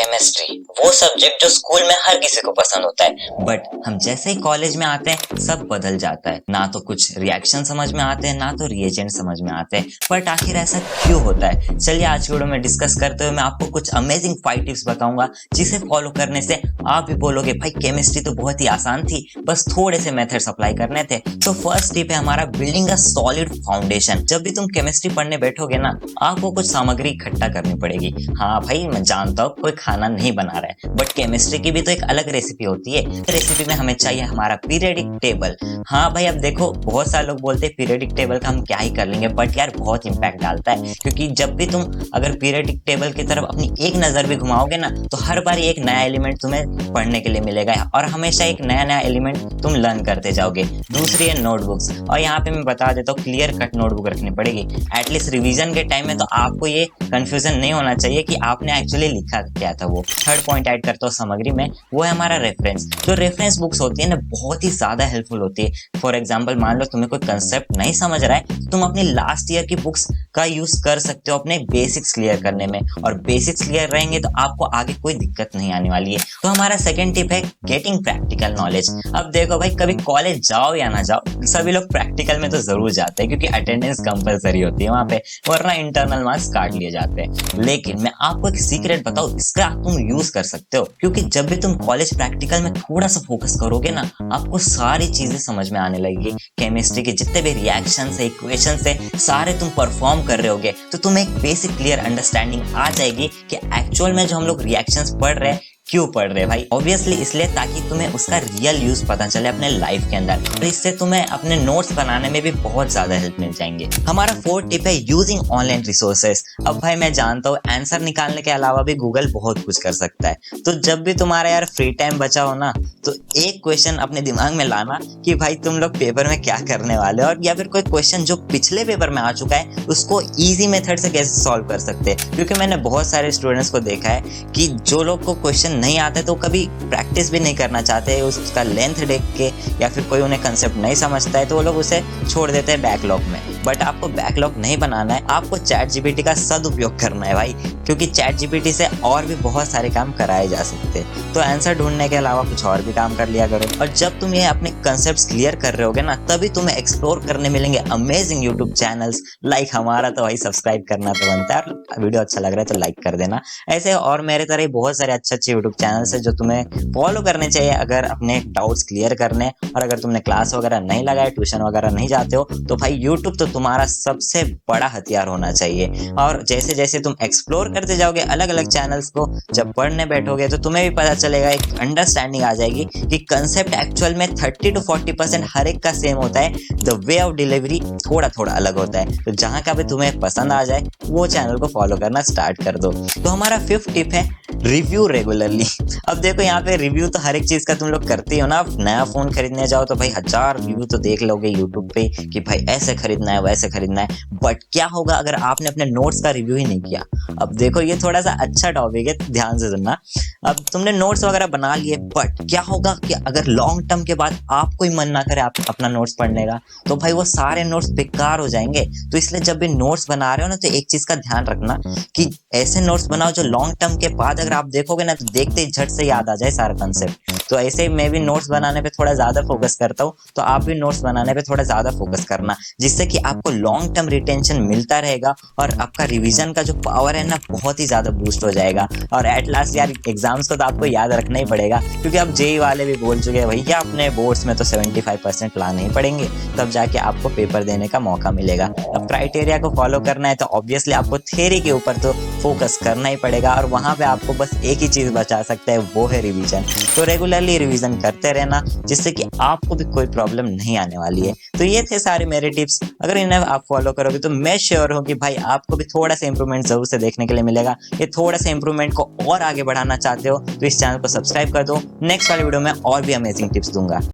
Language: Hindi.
केमिस्ट्री वो सब्जेक्ट जो स्कूल में हर किसी को पसंद होता है, बट हम जैसे ही कॉलेज में आते हैं सब बदल जाता है। ना तो कुछ रिएक्शन समझ में आते हैं, ना तो रिएजेंट समझ में आते हैं। बट आखिर ऐसा क्यों होता है? चलिए आज की वीडियो में डिस्कस करते हुए मैं आपको कुछ अमेजिंग 5 टिप्स बताऊंगा, जिसे फॉलो करने से आप भी बोलोगे भाई केमिस्ट्री तो बहुत ही आसान थी, बस थोड़े से मेथड्स अप्लाई करने थे। तो फर्स्ट टिप है हमारा बिल्डिंग अ सॉलिड फाउंडेशन। जब भी तुम केमिस्ट्री पढ़ने बैठोगे ना, आपको कुछ सामग्री इकट्ठा करनी पड़ेगी। हाँ भाई मैं जानता हूँ कोई खाना नहीं बना रहा है, बट केमिस्ट्री की भी तो एक अलग रेसिपी होती है। रेसिपी में हमें चाहिए हमारा पीरियडिक टेबल। हाँ भाई अब देखो बहुत सारे लोग बोलते हैं पीरियडिक टेबल का हम क्या ही कर लेंगे, बट यार बहुत इंपैक्ट डालता है, क्योंकि जब भी तुम अगर पीरियडिक टेबल की तरफ अपनी एक नजर भी घुमाओगे ना, तो हर बार एक नया एलिमेंट तुम्हें पढ़ने के लिए मिलेगा और हमेशा एक नया नया एलिमेंट तुम लर्न करते जाओगे। दूसरी है नोटबुक्स, और यहाँ पे मैं बता देता हूँ क्लियर कट नोटबुक रखनी पड़ेगी। एटलीस्ट रिवीजन के टाइम में तो आपको ये कंफ्यूजन नहीं होना चाहिए कि आपने एक्चुअली लिखा क्या था। वो थर्ड पॉइंट ऐड करता हूँ सामग्री में, वो है हमारा रेफरेंस। जो रेफरेंस बुक्स होती है ना बहुत ही ज्यादा हेल्पफुल होती है। फॉर एग्जाम्पल मान लो तुम्हें कोई कंसेप्ट नहीं समझ रहा है, तो तुम अपनी लास्ट ईयर की बुक्स का यूज कर सकते हो अपने बेसिक्स क्लियर करने में, और बेसिक्स क्लियर रहेंगे तो आपको आगे कोई दिक्कत नहीं आने वाली है। तो हमारा सेकंड टिप है गेटिंग प्रैक्टिकल नॉलेज। अब देखो भाई कभी कॉलेज जाओ या ना जाओ, सभी लोग प्रैक्टिकल में तो जरूर जाते हैं, क्योंकि अटेंडेंस कंपलसरी होती है वहां पे, वरना इंटरनल मार्क्स काट लिए जाते हैं। लेकिन मैं आपको एक सीक्रेट बताऊं, इसका तुम यूज कर सकते हो, क्योंकि जब भी तुम कॉलेज प्रैक्टिकल में थोड़ा सा फोकस करोगे ना, आपको सारी चीजें समझ में आने लगेगी। केमिस्ट्री के जितने भी रिएक्शन है, इक्वेशन है, सारे तुम परफॉर्म कर रहे होगे, तो तुम्हें एक बेसिक क्लियर अंडरस्टैंडिंग आ जाएगी कि एक्चुअल में जो हम लोग रिएक्शंस पढ़ रहे हैं क्यों पढ़ रहे भाई। ऑब्वियसली इसलिए ताकि तुम्हें उसका रियल यूज पता चले अपने लाइफ के अंदर, और इससे तुम्हें अपने नोट्स बनाने में भी बहुत ज्यादा हेल्प मिल जाएंगे। हमारा फोर्थ टिप है यूजिंग ऑनलाइन रिसोर्सेस। अब भाई मैं जानता हूँ आंसर निकालने के अलावा भी गूगल बहुत कुछ कर सकता है, तो जब भी तुम्हारा यार फ्री टाइम बचा हो ना, तो एक क्वेश्चन अपने दिमाग में लाना कि भाई तुम लोग पेपर में क्या करने वाले हो, और या फिर कोई क्वेश्चन जो पिछले पेपर में आ चुका है उसको ईजी मेथड से कैसे सॉल्व कर सकते हैं। क्योंकि मैंने बहुत सारे स्टूडेंट्स को देखा है कि जो लोग को क्वेश्चन नहीं आते तो कभी प्रैक्टिस भी नहीं करना चाहते उसका लेंथ देख के, या फिर कोई उन्हें कंसेप्ट नहीं समझता है तो वो लोग उसे छोड़ देते हैं बैकलॉग में। बट आपको बैकलॉग नहीं बनाना है, आपको चैट जीपीटी का सदुपयोग करना है भाई, क्योंकि चैट जीपीटी से और भी बहुत सारे काम कराए जा सकते हैं। तो आंसर ढूंढने के अलावा कुछ और भी काम कर लिया करो, और जब तुम ये अपने कंसेप्ट क्लियर कर रहे होगे ना, तभी तुम्हें एक्सप्लोर करने मिलेंगे अमेजिंग यूट्यूब चैनल्स लाइक हमारा। तो भाई सब्सक्राइब करना तो बनता है, और वीडियो अच्छा लग रहा है तो लाइक कर देना। ऐसे और मेरे तरह बहुत सारे अच्छे अच्छे यूट्यूब चैनल्स है जो तुम्हें फॉलो करने चाहिए अगर अपने डाउट्स क्लियर करने। और अगर तुमने क्लास वगैरह नहीं लगाए, ट्यूशन वगैरह नहीं जाते हो, तो भाई यूट्यूब तो तुम्हारा सबसे बड़ा हथियार होना चाहिए। और जैसे जैसे तुम एक्सप्लोर करते जाओगे अलग अलग चैनल्स को, जब पढ़ने बैठोगे तो तुम्हें भी पता चलेगा, एक अंडरस्टैंडिंग आ जाएगी कि कंसेप्ट एक्चुअल में 30 to 40% हर एक का सेम होता है, द वे ऑफ डिलीवरी थोड़ा थोड़ा अलग होता है। तो जहां का भी तुम्हें पसंद आ जाए वो चैनल को फॉलो करना स्टार्ट कर दो। तो हमारा फिफ्थ टिप है रिव्यू रेगुलरली। अब देखो यहाँ पे रिव्यू तो हर एक चीज का तुम लोग करते हो ना। नया फोन खरीदने जाओ तो भाई 1000 रिव्यू तो देख लोगे यूट्यूब पे कि भाई ऐसे खरीदना है वैसे खरीदना है, बट क्या होगा अगर आपने अपने नोट्स का रिव्यू ही नहीं किया। अब देखो ये थोड़ा सा अच्छा टॉपिक है, ध्यान से सुनना। अब तुमने नोट्स वगैरह बना लिए, बट क्या होगा कि अगर लॉन्ग टर्म के बाद आपको ही मन ना करे आप अपना नोट्स पढ़ने का, तो भाई वो सारे नोट्स बेकार हो जाएंगे। तो इसलिए जब भी नोट्स बना रहे हो ना, तो एक चीज का ध्यान रखना कि ऐसे नोट्स बनाओ जो लॉन्ग टर्म के बाद अगर आप देखोगे ना, तो देखते ही झट से याद आ जाए सारा कंसेप्ट। तो ऐसे ही मैं भी नोट्स बनाने पे थोड़ा ज्यादा फोकस करता हूँ, तो आप भी नोट्स बनाने पे थोड़ा ज्यादा फोकस करना, जिससे कि आपको लॉन्ग टर्म रिटेंशन मिलता रहेगा, और आपका रिवीजन का जो पावर है ना बहुत ही ज्यादा बूस्ट हो जाएगा। और एट लास्ट यार एग्जाम्स को तो आपको याद रखना ही पड़ेगा, क्योंकि अब जेई वाले भी बोल चुके हैं भैया अपने बोर्ड्स में तो 75% लाने ही पड़ेंगे, तब जाके आपको पेपर देने का मौका मिलेगा। अब क्राइटेरिया को फॉलो करना है तो ऑब्वियसली आपको थ्योरी के ऊपर तो फोकस करना ही पड़ेगा, और वहां पे आपको बस एक ही चीज बचा सकता है, वो है रिवीजन। तो रेगुलरली रिवीजन करते रहना, जिससे कि आपको भी कोई प्रॉब्लम नहीं आने वाली है। तो ये थे सारे मेरे टिप्स, अगर इन्हें आप फॉलो करोगे तो मैं श्योर हूँ कि भाई आपको भी थोड़ा सा इंप्रूवमेंट जरूर से देखने के लिए मिलेगा। ये थोड़ा सा इंप्रूवमेंट को और आगे बढ़ाना चाहते हो तो इस चैनल को सब्सक्राइब कर दो। नेक्स्ट वाली वीडियो में और भी अमेजिंग टिप्स दूंगा।